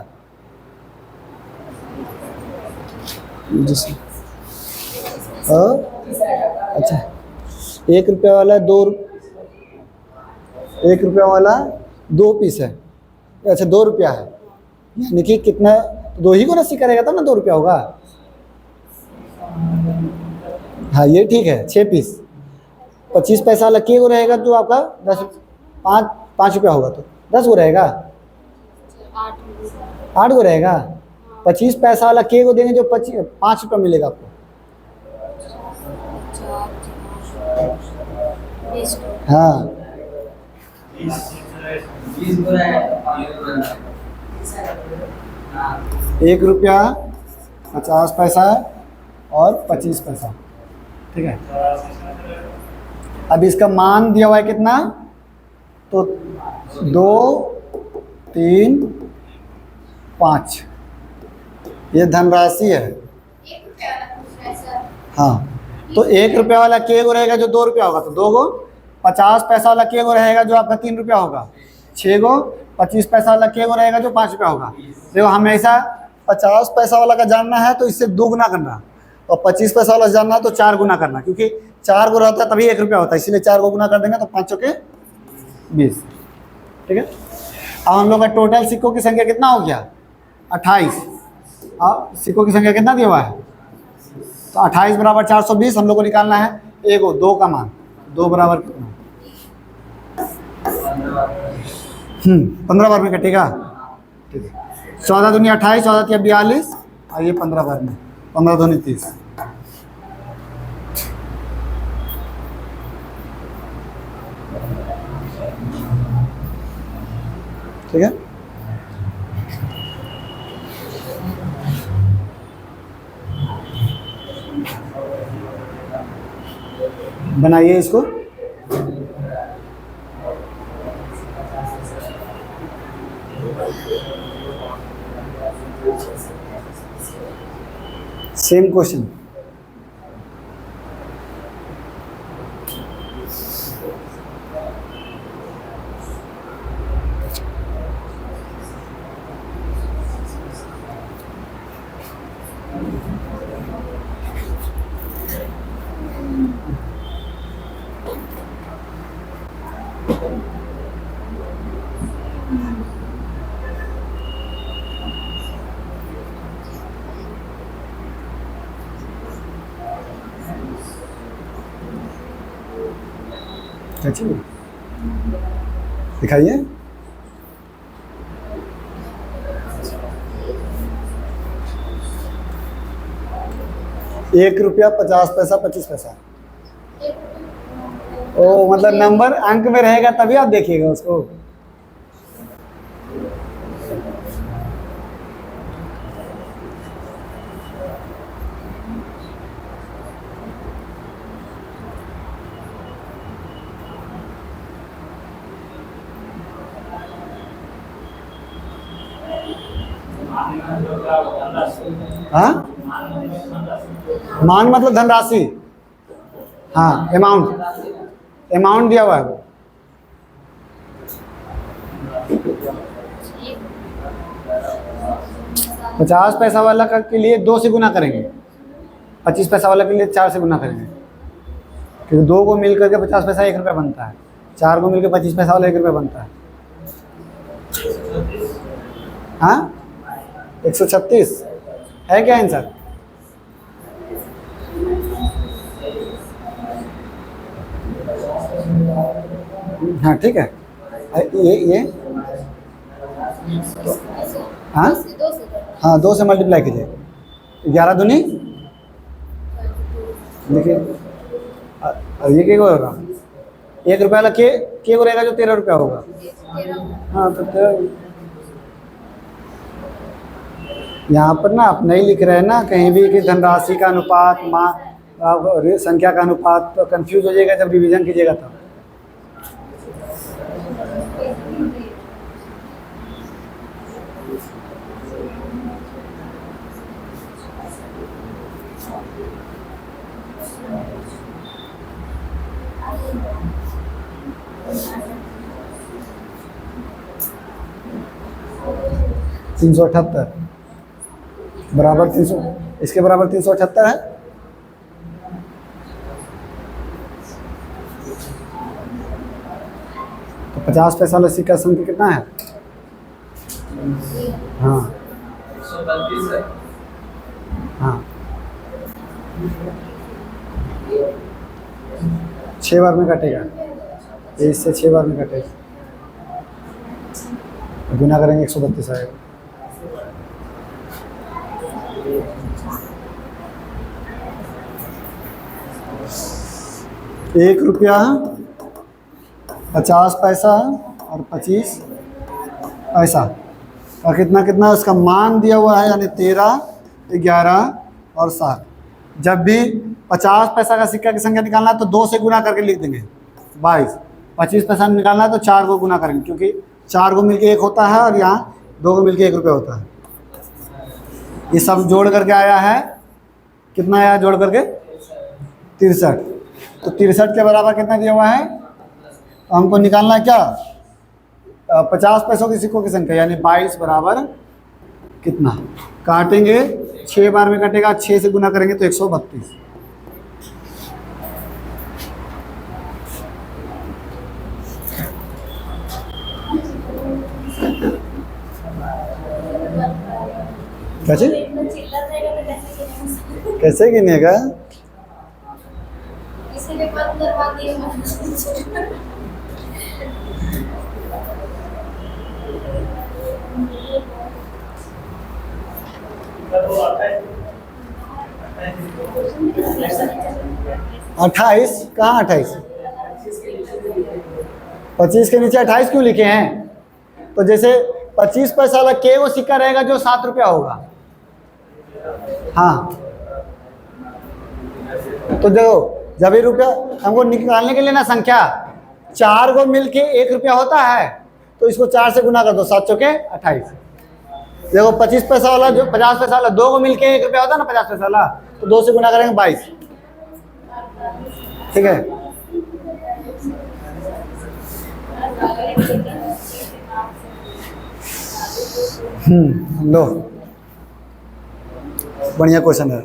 अच्छा 1 रुपया वाला 1 रुपया वाला 2 पीस है। अच्छा 2 रुपया है, यानी कि कितना, 2 ही को रस्सी करेगा तब ना 2 रुपया होगा। हाँ ये ठीक है, 6 पीस। 25 पैसा वाला के को रहेगा तो आपका 10 5 रुपया होगा तो 10 को रहेगा, 8 को रहेगा। 25 पैसा वाला के को देंगे जो 5 रुपया मिलेगा आपको। हाँ 1 रुपया 50 पैसा और 25 पैसा, ठीक है। अब इसका मान दिया हुआ है कितना, तो 2 3 5, ये धनराशि है। हाँ तो 1 रुपया वाला के को रहेगा जो 2 रुपया होगा तो 2 को। 50 पैसा वाला के को रहेगा जो आपका 3 रुपया होगा 6 को। 25 पैसा वाला के को रहेगा जो 5 रुपया होगा। देखो हमेशा 50 पैसा वाला का जानना है तो इससे 2 गुना करना, और 25 पैसा वाला जानना है तो 4 गुना करना, क्योंकि 4 को रहता है तभी 1 रुपया होता है, इसलिए 4 को गुना कर देंगे तो 5 के 20, ठीक है। अब हम लोग का टोटल सिक्कों की संख्या कितना हो गया, 28। अब सिक्कों की संख्या कितना दिया हुआ है, तो 28 बराबर 420 हम लोग को निकालना है। 1 और 2 का मान, 2 बराबर कितना, 15 बार में कटेगा, ठीक है। 14 दूनी 28, 14 तिया 42 और ये 15 बार में, 15 दूनी 30, ठीक है। बनाइए इसको। सेम क्वेश्चन, दिखाइए। 1 रुपया 50 पैसा 25 पैसा। ओ मतलब नंबर अंक में रहेगा तभी आप देखिएगा उसको। हाँ मान मतलब धनराशि, हाँ अमाउंट दिया हुआ है। पचास पैसा वाला का के लिए 2 से गुना करेंगे, 25 पैसा वाला के लिए 4 से गुना करेंगे, क्योंकि 2 को मिल करके 50 पैसा 1 रुपया बनता है, 4 को मिलकर 25 पैसा वाला 1 रुपया बनता है। हाँ 136 है क्या आंसर? हाँ ठीक है। ये हाँ हाँ 2 से मल्टीप्लाई कीजिए, 11 दूनी देखिए, ये क्या होगा, 1 रुपया वाला के को रहेगा जो 13 रुपया होगा। हाँ तो यहाँ पर ना आप नहीं लिख रहे हैं ना कहीं भी कि धनराशि का अनुपात संख्या का अनुपात, तो कंफ्यूज हो जाएगा जब रिवीजन कीजिएगा तब। 378 बराबर 300, इसके बराबर 378 है। तो 50 पैसा वाला सिक्का संख्या कितना है? हाँ हाँ 6 बार में कटेगा, ये इससे 6 बार में कटेगा, गुना करेंगे 132 आएगा। ₹1 50 पैसा और 25 पैसा और कितना कितना उसका मान दिया हुआ है, यानी 13, 11 और 7। जब भी 50 पैसा का सिक्का की संख्या निकालना है तो 2 से गुना करके लिख देंगे 22। 25 पैसा निकालना है तो 4 को गुना करेंगे, क्योंकि 4 को मिलके 1 होता है और यहाँ 2 को मिलके ₹1 होता है। ये सब जोड़ करके आया है, कितना आया जोड़ करके? 63। तो 63 के बराबर कितना दिया हुआ है? हमको निकालना है क्या? 50 पैसों के सिक्कों की संख्या, यानी 22 बराबर कितना? काटेंगे 6 बार में कटेगा, 6 से गुना करेंगे तो 132। कैसे कैसे गिनेगा? इसीलिए बंद करवा दिए मैंने। 28 कहाँ 28? 25 के नीचे 28 क्यों लिखे हैं? तो जैसे 25 पैसा वाला के वो सिक्का रहेगा जो ₹7 होगा। हाँ तो देखो, जब ये रुपया हमको निकालने के लिए ना संख्या 4 को मिलके ₹1 होता है, तो इसको 4 से गुना कर दो, 7 चौके 28। देखो 25 पैसा वाला जो 50 पैसा वाला 2 को मिलके ₹1 होता है ना 50 पैसा वाला, तो 2 से गुना करेंगे 22। ठीक है, लो बढ़िया क्वेश्चन है।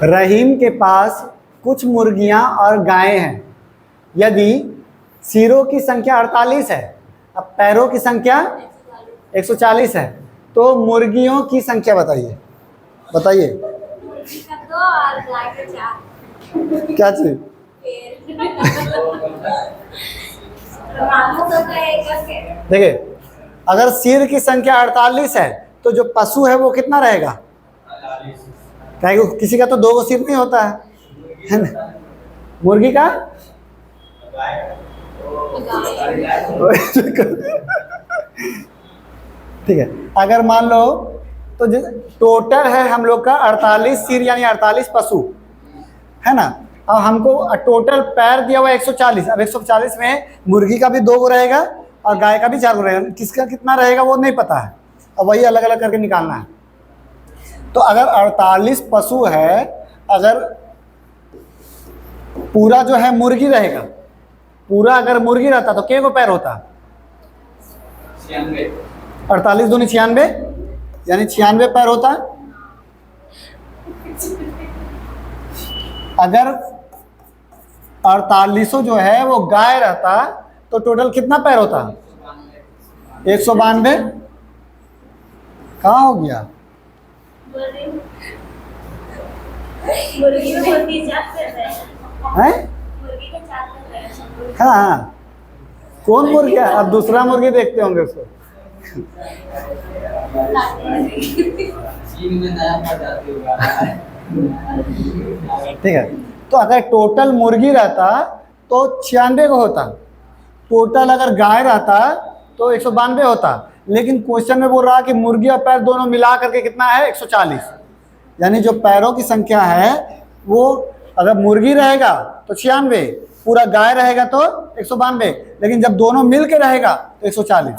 रहीम के पास कुछ मुर्गियां और गायें हैं। यदि सिरों की संख्या 48 है, अब पैरों की संख्या 140 है, तो मुर्गियों की संख्या बताइए। बताइए मुर्गी का 2 और गाय का 4। क्या चीज? मानो तो कहेगा कि देखिए, अगर सिर की संख्या 48 है तो जो पशु है वो कितना रहेगा? क्या किसी का तो 2 को सिर नहीं होता है ना? मुर्गी का ठीक है, अगर मान लो तो टोटल है हम लोग का 48 सिर, यानी 48 पशु है ना। अब हमको टोटल पैर दिया हुआ 140। अब 140 में मुर्गी का भी 2 गो रहेगा और गाय का भी 4 गो रहेगा, किसका कितना रहेगा वो नहीं पता है। अब वही अलग अलग करके निकालना है। तो अगर 48 पशु है, अगर पूरा जो है मुर्गी रहेगा, पूरा अगर मुर्गी रहता तो कितने पैर होता? 48 दूनी 96, यानी 96 पैर होता। अगर 48 जो है वो गाय रहता तो टोटल कितना पैर होता? 192। कहाँ हो गया? मुर्गी में होती 4 पैर है। हैं? मुर्गी के 4 पैर है। हाँ हाँ, कौन मुर्गी है? अब दूसरा मुर्गी देखते होंगे उसको। ठीक है, तो अगर टोटल मुर्गी रहता तो 96 को होता, टोटल अगर गाय रहता तो 192 होता। लेकिन क्वेश्चन में बोल रहा कि मुर्गी और पैर दोनों मिला करके कितना है? 140। यानी जो पैरों की संख्या है वो अगर मुर्गी रहेगा तो 96, पूरा गाय रहेगा तो 192, लेकिन जब दोनों मिल के रहेगा तो 140।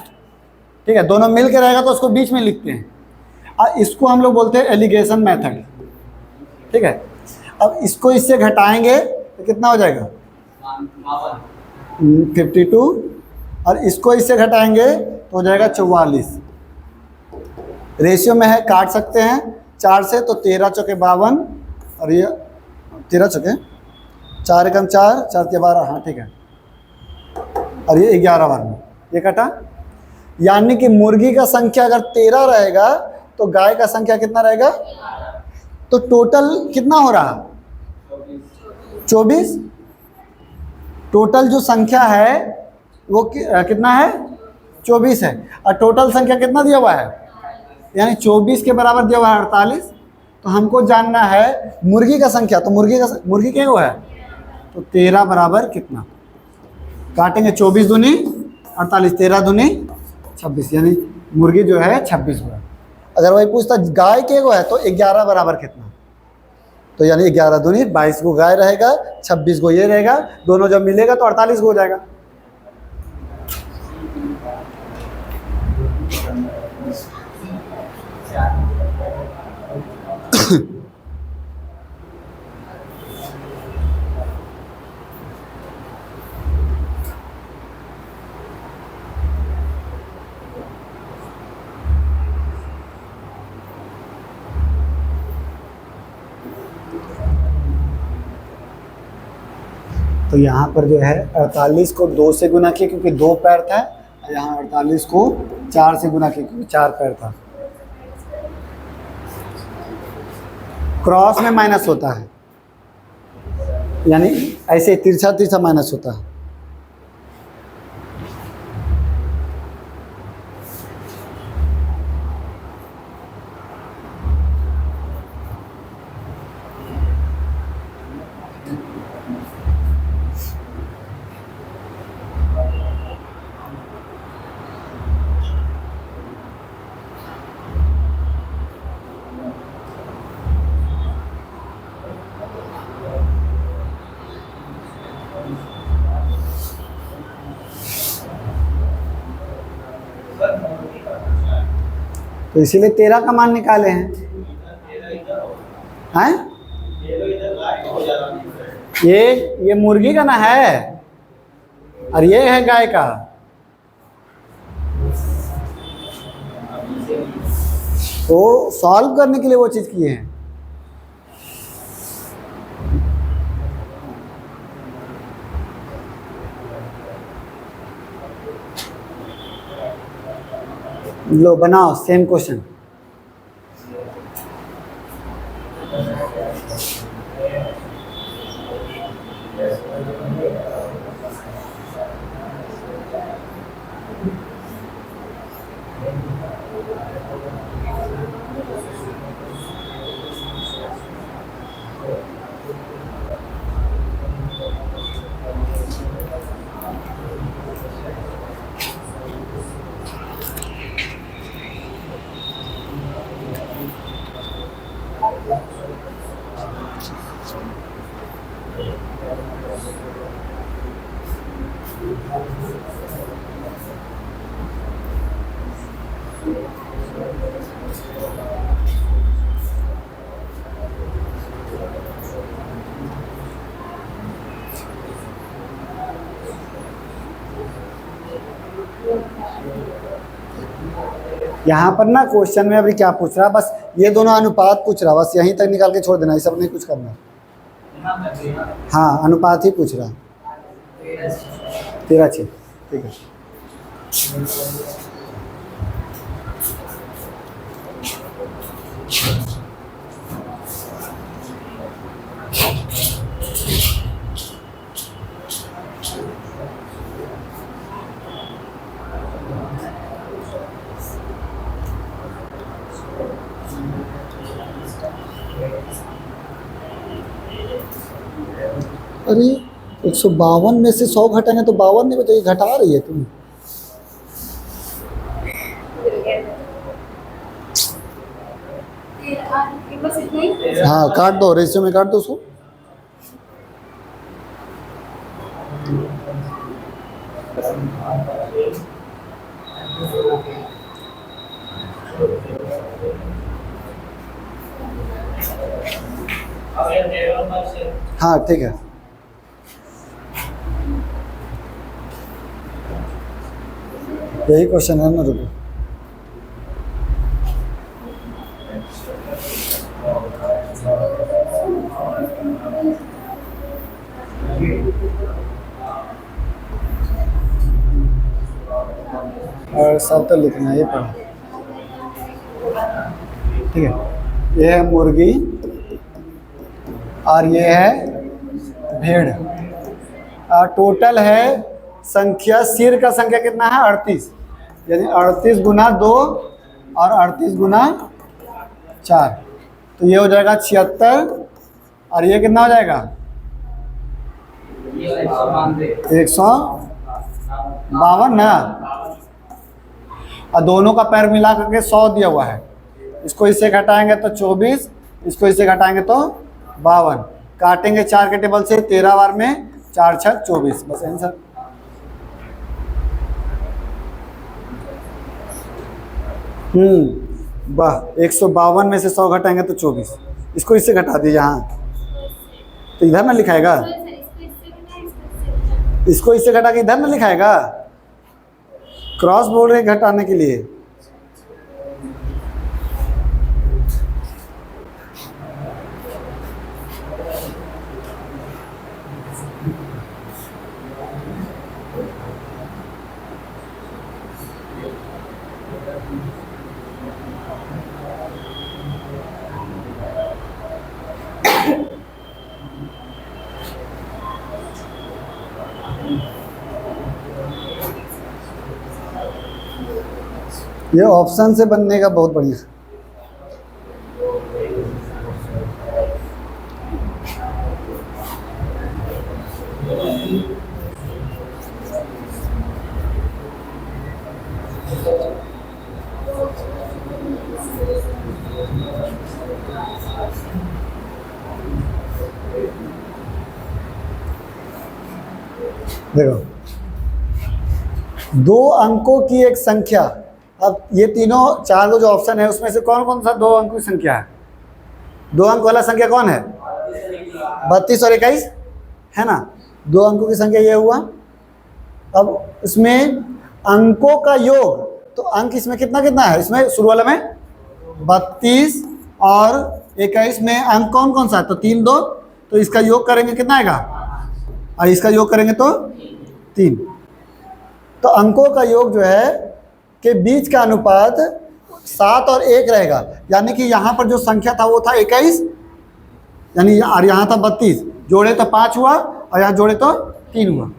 ठीक है, दोनों मिल के रहेगा तो उसको बीच में लिखते हैं, और इसको हम लोग बोलते हैं एलिगेशन मेथड। ठीक है, अब इसको इससे घटाएंगे तो कितना हो जाएगा? 52 और इसको इससे घटाएंगे तो हो जाएगा 44। रेशियो में है, काट सकते हैं 4 से, तो 13 चौके 52 और ये 13 चौके 4 एकम 4, 4 के 12, हाँ ठीक है, और ये 11 बार में ये कटा। यानी कि मुर्गी का संख्या अगर 13 रहेगा तो गाय का संख्या कितना रहेगा? तो टोटल कितना हो रहा? 24। टोटल जो संख्या है वो कितना है? 24 है। और टोटल संख्या कितना दिया हुआ है? यानी 24 के बराबर दिया हुआ है 48। तो हमको जानना है मुर्गी का संख्या। तो मुर्गी क्या हुआ है? तो 13 बराबर कितना? काटेंगे 24 दूनी 48, 13 दूनी 26, यानी मुर्गी जो है 26 हुआ। अगर वही पूछता गाय के गो है तो 11 बराबर कितना? तो यानी 11 दूनी 22 गो गाय रहेगा, 26 गो ये रहेगा, दोनों जब मिलेगा तो 48 गो हो जाएगा। तो यहाँ पर जो है 48 को 2 से गुना किया क्योंकि 2 पैर था, यहाँ 48 को 4 से गुना किया क्योंकि 4 पैर था। क्रॉस में माइनस होता है, यानी ऐसे तिरछा तिरछा माइनस होता है। तो इसीलिए 13 का मान निकाले हैं। हैं? ये मुर्गी का ना है और ये है गाय का। तो सॉल्व करने के लिए वो चीज किए हैं। लो बनाओ सेम क्वेश्चन। यहाँ पर ना क्वेश्चन में अभी क्या पूछ रहा, बस ये दोनों अनुपात पूछ रहा, बस यहीं तक निकाल के छोड़ देना, ये सब नहीं कुछ करना। हाँ अनुपात ही पूछ रहा। 13:6 ठीक है। अरे 152 में से 100 घटाएंगे तो 52 नहीं बचेगी, घटा रही है तुम। बस इतना ही। हाँ काट दो, रेशियो में काट दो उसको। हाँ ठीक है। यही क्वेश्चन है ना, रुको। और सब तो लिखना है, ये पढ़ो। ठीक है, ये है मुर्गी और ये है भेड़। और टोटल है संख्या, सिर का संख्या कितना है 38, यानी 38 गुना 2 और 38 गुना 4, तो ये हो जाएगा 76। और ये कितना हो जाएगा 152 ना। और दोनों का पैर मिला करके 100 दिया हुआ है। इसको इससे घटाएंगे तो 24, इसको इससे घटाएंगे तो 52, काटेंगे 4 के टेबल से 13 बार में, 4 6 24, बस आंसर। वाह, 152 में से 100 घटाएंगे तो 24, इसको इससे घटा दीजिए। हाँ, तो इधर ना लिखाएगा, इसको इससे घटा के इधर ना लिखाएगा, क्रॉस बोल रहे घटाने के लिए। ये ऑप्शन से बनने का बहुत बढ़िया। देखो, 2 अंकों की एक संख्या। अब ये तीनों 4 जो ऑप्शन है उसमें से कौन कौन सा 2 अंक की संख्या है? 2 अंक वाला संख्या कौन है? 32 और 21 है ना। 2 अंकों की संख्या ये हुआ। अब इसमें अंकों का योग, तो अंक इसमें कितना कितना है? इसमें शुरू वाला में 32 और 21 में अंक कौन कौन सा है? तो 3 2, तो इसका योग करेंगे कितना आएगा? और इसका योग करेंगे तो 3। तो अंकों का योग जो है के बीच का अनुपात 7 और 1 रहेगा। यानी कि यहाँ पर जो संख्या था वो था 21, यानी और यहाँ था 32, जोड़े तो 5 हुआ और यहाँ जोड़े तो 3 हुआ।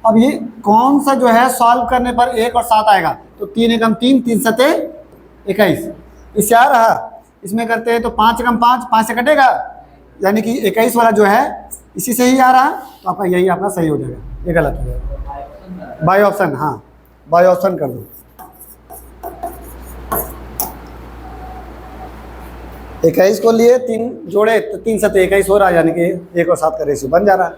अब ये कौन सा जो है सॉल्व करने पर 1 और 7 आएगा? तो 3 एकम 3, 3 सते 21, इससे आ रहा। इसमें करते हैं तो 5 एकम 5, 5 से कटेगा, यानी कि 21 वाला जो है इसी से ही आ रहा। तो आपका यही आपका सही हो जाएगा, ये गलत हो जाएगा। बाय ऑप्शन, हाँ बाय ऑप्शन कर दो। 21 को लिए 3 जोड़े तो 3 सते 21 हो रहा है, यानी कि 1 और 7 का रेशियो बन जा रहा है।